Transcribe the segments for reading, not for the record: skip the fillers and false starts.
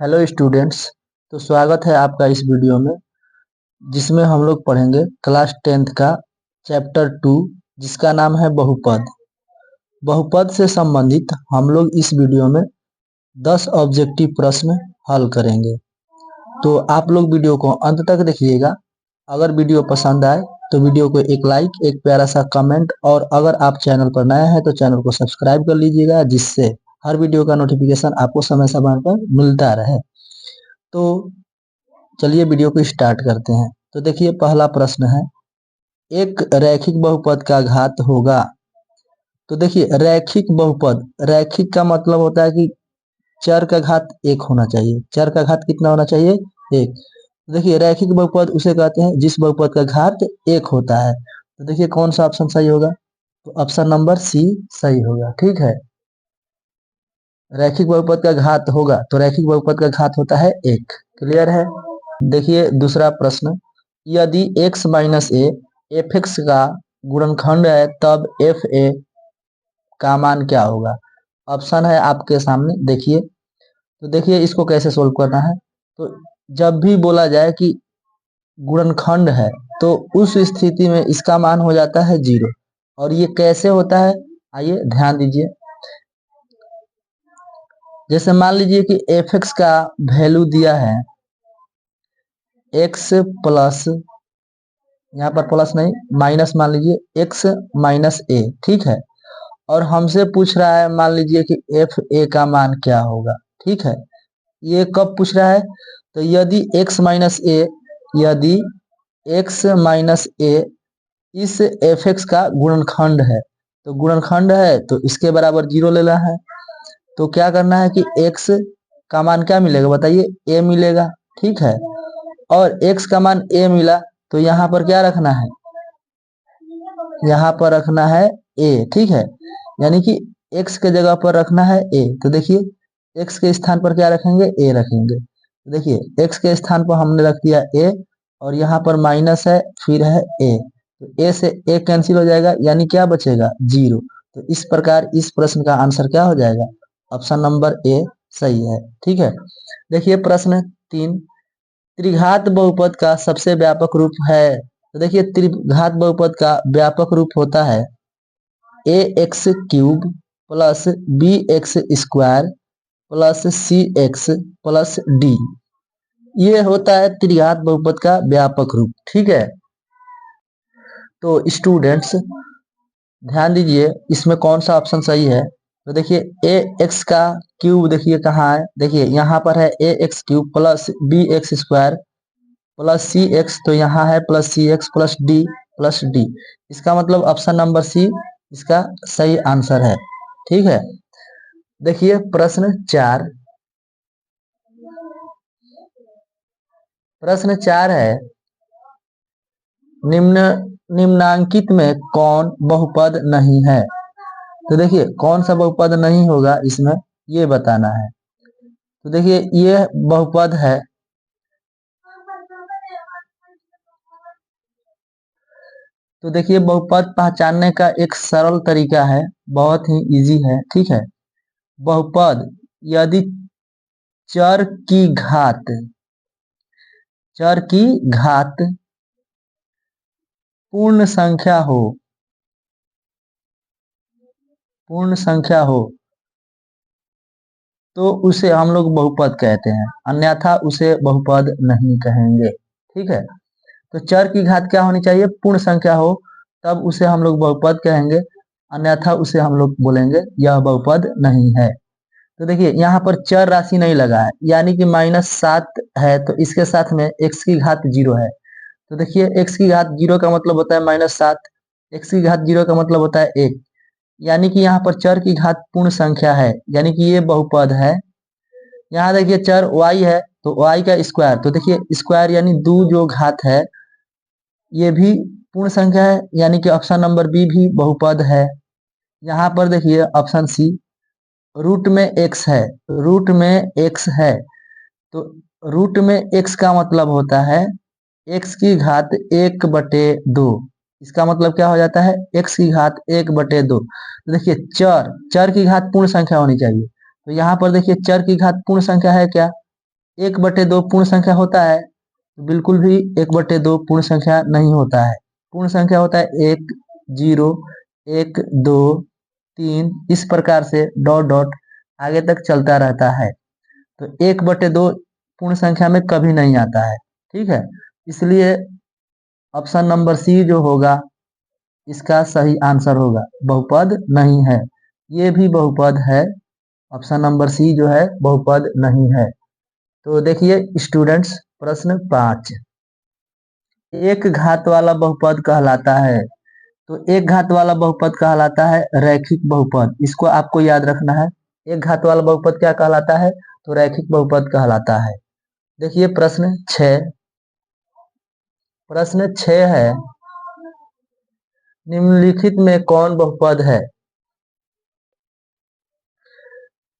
Hello students. तो स्वागत है आपका इस वीडियो में जिसमें हम लोग पढ़ेंगे क्लास 10th का चैप्टर 2 जिसका नाम है बहुपद। बहुपद से संबंधित हम लोग इस वीडियो में 10 ऑब्जेक्टिव प्रश्न हल करेंगे। तो आप लोग वीडियो को अंत तक देखिएगा। अगर वीडियो पसंद आए तो वीडियो को एक लाइक, एक प्यारा सा कमेंट, और अगर आप चैनल पर नए हैं तो चैनल को सब्सक्राइब कर लीजिएगा, जिससे हर वीडियो का नोटिफिकेशन आपको समय समय पर मिलता रहे। तो चलिए वीडियो को स्टार्ट करते हैं। तो देखिए पहला प्रश्न है, एक रैखिक बहुपद का घात होगा। तो देखिए रैखिक बहुपद, रैखिक का मतलब होता है कि चर का घात एक होना चाहिए। चर का घात कितना होना चाहिए? एक। तो देखिए रैखिक बहुपद उसे कहते हैं जिस बहुपद का घात एक होता है। तो देखिए कौन सा ऑप्शन सही होगा? तो ऑप्शन नंबर सी सही होगा। ठीक है, रैखिक बहुपद का घात होगा तो रैखिक बहुपद का घात होता है एक। क्लियर है? देखिए दूसरा प्रश्न, यदि x minus A F x का गुणनखंड है तब एफ ए का मान क्या होगा? ऑप्शन है आपके सामने, देखिए। तो देखिए इसको कैसे सोल्व करना है। तो जब भी बोला जाए कि गुणनखंड है तो उस स्थिति में इसका मान हो जाता है 0। और ये कैसे होता है, आइए ध्यान दीजिए। जैसे मान लीजिए कि एफ एक्स का वैल्यू दिया है x प्लस, यहाँ पर प्लस नहीं माइनस, मान लीजिए x माइनस ए। ठीक है, और हमसे पूछ रहा है मान लीजिए कि एफ ए का मान क्या होगा। ठीक है, ये कब पूछ रहा है? तो यदि x माइनस ए, यदि x माइनस ए इस एफ एक्स का गुणनखंड है, तो गुणनखंड है तो इसके बराबर 0 लेना है। तो क्या करना है कि x का मान क्या मिलेगा बताइए? a मिलेगा। ठीक है, और x का मान a मिला तो यहाँ पर क्या रखना है? यहाँ पर रखना है a। ठीक है, यानी कि x के जगह पर रखना है a। तो देखिए x के स्थान पर क्या रखेंगे? a रखेंगे। तो देखिए x के स्थान पर हमने रख दिया a, और यहाँ पर माइनस है फिर है a। तो a से a कैंसिल हो जाएगा, यानी क्या बचेगा? 0। तो इस प्रकार इस प्रश्न का आंसर क्या हो जाएगा? ऑप्शन नंबर ए सही है। ठीक है, देखिए प्रश्न 3, त्रिघात बहुपद का सबसे व्यापक रूप है। तो देखिए त्रिघात बहुपद का व्यापक रूप होता है a x cube plus b x square plus c x plus d. ये होता है त्रिघात बहुपद का व्यापक रूप। ठीक है, तो स्टूडेंट्स ध्यान दीजिए इसमें कौन सा ऑप्शन सही है। तो देखिए ए एक्स का क्यूब देखिए कहाँ है, देखिए यहाँ पर है a x cube plus b x square plus c x, तो यहाँ है plus c x plus d. इसका मतलब ऑप्शन नंबर सी इसका सही आंसर है। ठीक है, देखिए प्रश्न 4, प्रश्न 4 है, निम्नांकित में कौन बहुपद नहीं है? तो देखिए कौन सा बहुपद नहीं होगा इसमें, ये बताना है। तो देखिए ये बहुपद है, तो देखिए बहुपद पहचानने का एक सरल तरीका है, बहुत ही इजी है। ठीक है, बहुपद यदि चर की घात, चर की घात पूर्ण संख्या हो, पूर्ण संख्या हो तो उसे हम लोग बहुपद कहते हैं, अन्यथा उसे बहुपद नहीं कहेंगे। ठीक है, तो चर की घात क्या होनी चाहिए? पूर्ण संख्या हो, तब उसे हम लोग बहुपद कहेंगे, अन्यथा उसे हम लोग बोलेंगे यह बहुपद नहीं है। तो देखिए यहाँ पर चर राशि नहीं लगा है, यानी कि -7 है तो इसके साथ में x की घात 0 है। तो देखिए x की घात 0 का मतलब होता है -7, x की घात 0 का मतलब होता है 1, यानी कि यहाँ पर चर की घात पूर्ण संख्या है, यानी कि ये बहुपद है। यहाँ देखिए चर y है तो y का स्क्वायर, तो देखिए स्क्वायर यानी दो जो घात है, ये भी पूर्ण संख्या है, यानी कि ऑप्शन नंबर बी भी बहुपद है। यहाँ पर देखिए ऑप्शन सी, रूट में x है, रूट में x है, तो रूट में x का मतलब होता है x की घात 1/2। इसका मतलब क्या हो जाता है? x की घात 1/2। तो देखिए चर, चर की घात पूर्ण संख्या होनी चाहिए, तो यहाँ पर देखिए चर की घात पूर्ण संख्या है क्या? 1/2 पूर्ण संख्या होता है? तो बिल्कुल भी 1/2 पूर्ण संख्या नहीं होता है। पूर्ण संख्या होता है 1, 0, 1, 2, 3, इस प्रकार से डॉट डॉट आगे तक चलता रहता है। तो 1/2 पूर्ण संख्या में कभी नहीं आता है, ठीक है। इसलिए ऑप्शन नंबर सी जो होगा इसका सही आंसर होगा, बहुपद नहीं है। ये भी बहुपद है, ऑप्शन नंबर सी जो है बहुपद नहीं है। तो देखिए स्टूडेंट्स, प्रश्न 5, एक घात वाला बहुपद कहलाता है। तो एक घात वाला बहुपद कहलाता है रैखिक बहुपद, इसको आपको याद रखना है। एक घात वाला बहुपद क्या कहलाता है? तो रैखिक बहुपद कहलाता है। देखिए प्रश्न 6, प्रश्न 6 है, निम्नलिखित में कौन बहुपद है?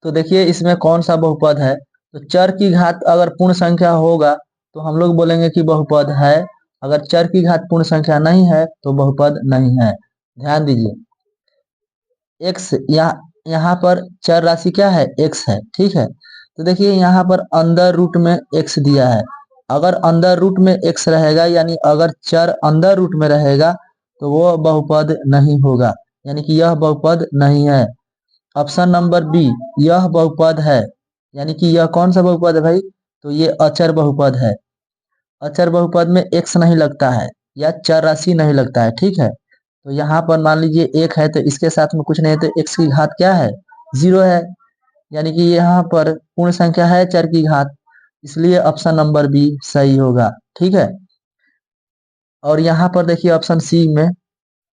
तो देखिए इसमें कौन सा बहुपद है? तो चर की घात अगर पूर्ण संख्या होगा तो हम लोग बोलेंगे कि बहुपद है। अगर चर की घात पूर्ण संख्या नहीं है तो बहुपद नहीं है। ध्यान दीजिए, x यहाँ पर चर राशि क्या है? x है, ठीक है। तो देखिए यहाँ पर अंदर रूट में x दिया है। अगर अंदर रूट में x रहेगा, यानी अगर चर अंदर रूट में रहेगा तो वो बहुपद नहीं होगा, यानी कि यह बहुपद नहीं है। ऑप्शन नंबर बी, यह बहुपद है, यानी कि यह कौन सा बहुपद है भाई? तो ये अचर बहुपद है। अचर बहुपद में x नहीं लगता है या चर राशि नहीं लगता है, ठीक है। तो यहाँ पर मान लीजिए 1 है तो इसके साथ में कुछ नहीं है, तो x की घात क्या है? 0 है, यानी कि यहाँ पर पूर्ण संख्या है चर की घात, इसलिए ऑप्शन नंबर बी सही होगा, ठीक है। और यहाँ पर देखिए ऑप्शन सी में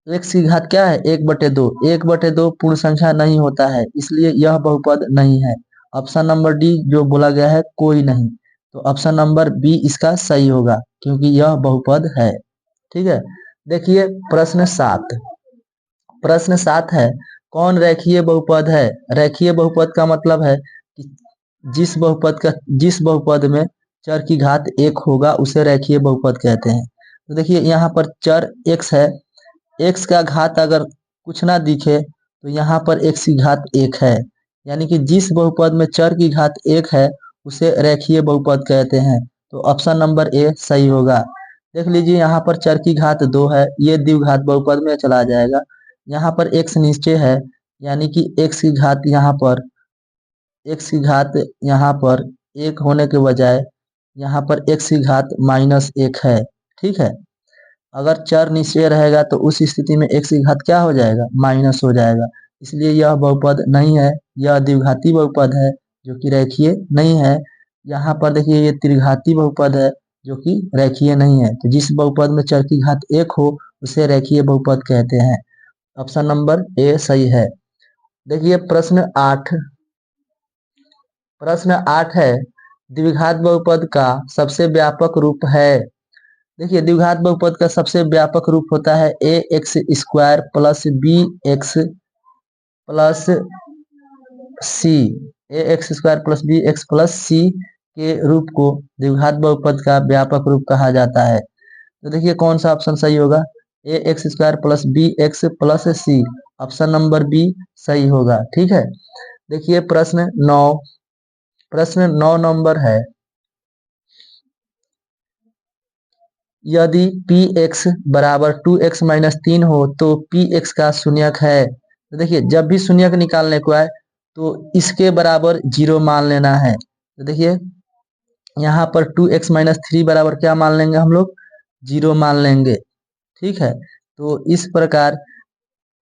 x की घात क्या है? 1/2। 1/2 पूर्ण संख्या नहीं होता है, इसलिए यह बहुपद नहीं है। ऑप्शन नंबर डी जो बोला गया है कोई नहीं, तो ऑप्शन नंबर बी इसका सही होगा, क्योंकि यह बहुपद है, ठीक है। देखिए प्रश्न 7, प्रश्न 7 है, कौन रेखीय बहुपद है? रेखीय बहुपद का मतलब है कि जिस बहुपद में चर की घात 1 होगा उसे रेखीय बहुपद कहते हैं। तो देखिए यहाँ पर चर x है, x का घात अगर कुछ ना दिखे तो यहाँ पर x की घात 1 है, यानी कि जिस बहुपद में चर की घात 1 है उसे रेखीय बहुपद कहते हैं। तो ऑप्शन नंबर ए सही होगा। देख लीजिए यहाँ पर चर की घात 2 है, ये द्विघात बहुपद में चला जाएगा। यहाँ पर x नीचे है, यानी कि x की घात यहाँ पर 1 होने के बजाय यहाँ पर x की घात -1 है, ठीक है। अगर चर निश्चय रहेगा तो उस स्थिति में x की घात क्या हो जाएगा? माइनस हो जाएगा, इसलिए यह बहुपद नहीं है, यह द्विघाती बहुपद है जो कि रेखीय नहीं है। यहाँ पर देखिए ये त्रिघाती बहुपद है जो कि रेखीय नहीं है। तो जिस बहुपद में चर की घात 1 हो उसे रेखीय बहुपद कहते हैं। ऑप्शन नंबर ए सही है। देखिए प्रश्न 8, प्रश्न 8 है, द्विघात बहुपद का सबसे व्यापक रूप है। देखिए द्विघात बहुपद का सबसे व्यापक रूप होता है ax² plus bx plus c, ax² plus bx plus c के रूप को द्विघात बहुपद का व्यापक रूप कहा जाता है। तो देखिए कौन सा ऑप्शन सही होगा? ax² plus bx plus c, option number B सही होगा, ठीक है। देखिए प्रश्न 9, प्रश्न 9 नंबर है, यदि px बराबर 2x माइनस 3 हो तो px का शून्यक है। तो देखिए जब भी शून्यक निकालने को आए तो इसके बराबर 0 मान लेना है। तो देखिए यहाँ पर 2x माइनस 3 बराबर क्या मान लेंगे हम लोग? 0 मान लेंगे, ठीक है। तो इस प्रकार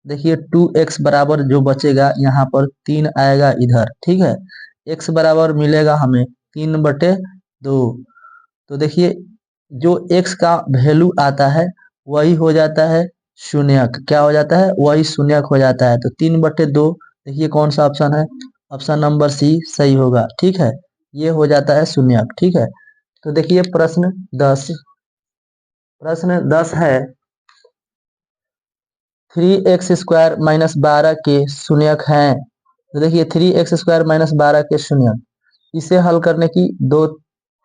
देखिए 2x बराबर जो बचेगा यहाँ पर 3 आएगा इधर, ठीक है। x बराबर मिलेगा हमें 3/2। तो देखिए जो x का वैल्यू आता है वही हो जाता है शून्यक, क्या हो जाता है? वही शून्यक हो जाता है। तो 3/2 देखिए कौन सा ऑप्शन है? ऑप्शन नंबर सी सही होगा, ठीक है। ये हो जाता है शून्यक, ठीक है। तो देखिए प्रश्न 10, प्रश्न 10 है, 3x² माइनस 12 के शून्यक हैं। तो देखिए 3x² माइनस 12 के शून्यक, इसे हल करने की दो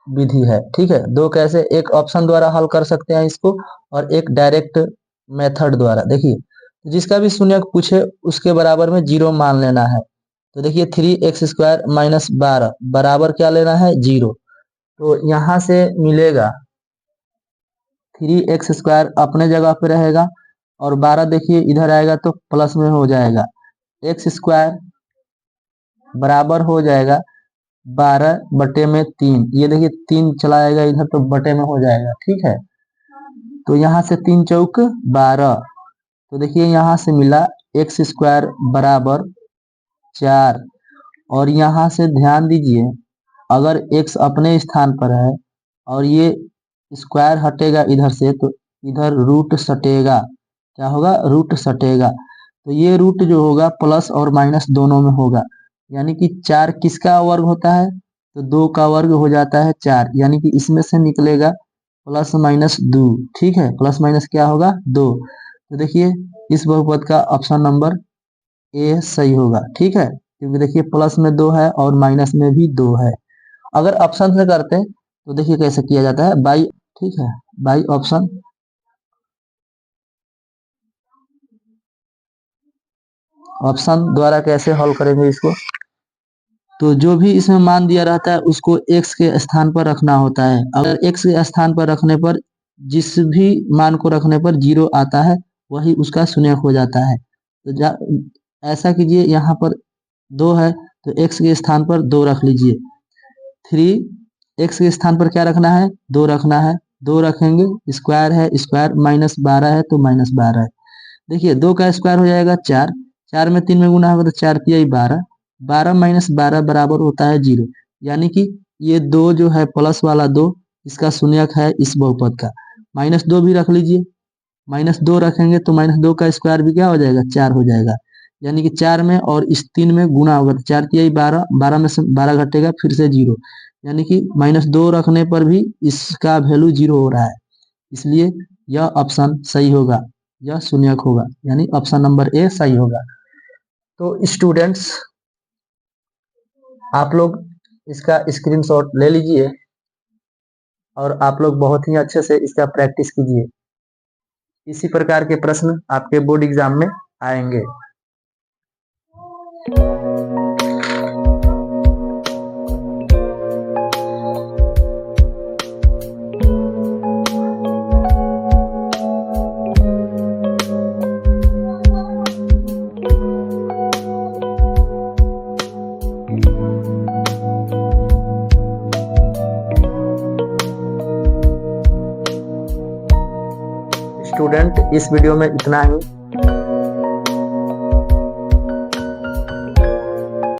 विधि है, ठीक है। दो कैसे? एक ऑप्शन द्वारा हल कर सकते हैं इसको और एक डायरेक्ट मेथड द्वारा। देखिए जिसका भी शून्यक पूछे उसके बराबर में 0 मान लेना है। तो देखिए 3x² माइनस 12 बराबर क्या लेना है? 0। तो यहाँ से मिलेगा 3x² अपने जगह पे रहेगा और 12 देखिए इधर आएगा तो प्लस में हो जाएगा, x² बराबर हो जाएगा 12/3। ये देखिए 3 चला आएगा इधर तो बटे में हो जाएगा, ठीक है। तो यहाँ से 3 चौक 12, तो देखिए यहाँ से मिला x² बराबर 4। और यहाँ से ध्यान दीजिए, अगर x अपने स्थान पर है और ये स्क्वायर हटेगा इधर से तो इधर रूट सटेगा, क्या होगा, रूट सटेगा। तो ये रूट जो होगा प्लस और माइनस दोनों में होगा, यानी कि 4 किसका वर्ग होता है, तो 2 का वर्ग हो जाता है 4, यानी कि इसमें से निकलेगा प्लस माइनस 2, ठीक है। प्लस माइनस क्या होगा, 2। तो देखिए इस बहुपद का ऑप्शन नंबर ए सही होगा, ठीक है, क्योंकि देखिए प्लस में 2 है और माइनस में भी 2 है। अगर ऑप्शन से करते हैं तो देखिए कैसे किया जाता है, बाई, ठीक है, बाई ऑप्शन। ऑप्शन द्वारा कैसे हल करेंगे इसको, तो जो भी इसमें मान दिया रहता है उसको x के स्थान पर रखना होता है। अगर x के स्थान पर रखने पर जिस भी मान को रखने पर 0 आता है वही उसका शून्यक हो जाता है। तो ऐसा कीजिए, यहाँ पर 2 है तो x के स्थान पर 2 रख लीजिए। 3 x के स्थान पर क्या रखना है, 2 रखना है, 2 रखेंगे, स्क्वायर है, स्क्वायर माइनस 12 है तो माइनस 12 है। देखिए 2 का स्क्वायर हो जाएगा 4, 4 में 3 में गुना होगा तो 4 तिया 12, 12 माइनस 12 बराबर होता है 0, यानी कि ये 2 जो है प्लस वाला 2 इसका शून्यक है इस बहुपद का। माइनस 2 भी रख लीजिए, माइनस 2 रखेंगे तो माइनस 2 का स्क्वायर भी क्या हो जाएगा, 4 हो जाएगा, यानी कि 4 में और इस 3 में गुना होगा तो 4 तिया 12, 12 में से 12 घटेगा फिर से 0, यानी कि माइनस 2 रखने पर भी इसका वैल्यू 0 हो रहा है, इसलिए यह ऑप्शन सही होगा, यह शून्यक होगा, यानी ऑप्शन नंबर ए सही होगा। तो स्टूडेंट्स आप लोग इसका स्क्रीनशॉट ले लीजिए और आप लोग बहुत ही अच्छे से इसका प्रैक्टिस कीजिए। इसी प्रकार के प्रश्न आपके बोर्ड एग्जाम में आएंगे। स्टूडेंट इस वीडियो में इतना ही।